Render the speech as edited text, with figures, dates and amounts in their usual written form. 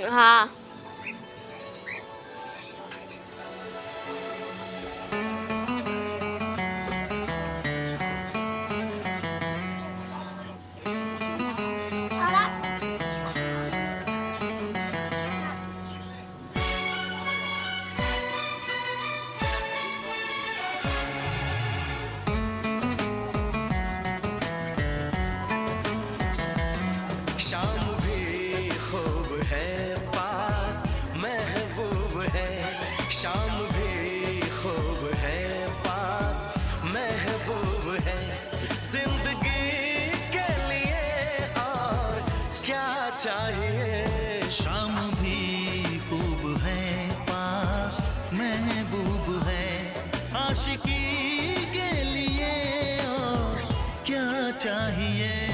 हाँ। शाम भी खूब है पास महबूब है, शाम भी खूब है पास महबूब है, जिंदगी के लिए और क्या चाहिए। शाम भी खूब है पास महबूब है, आशिकी के लिए और क्या चाहिए।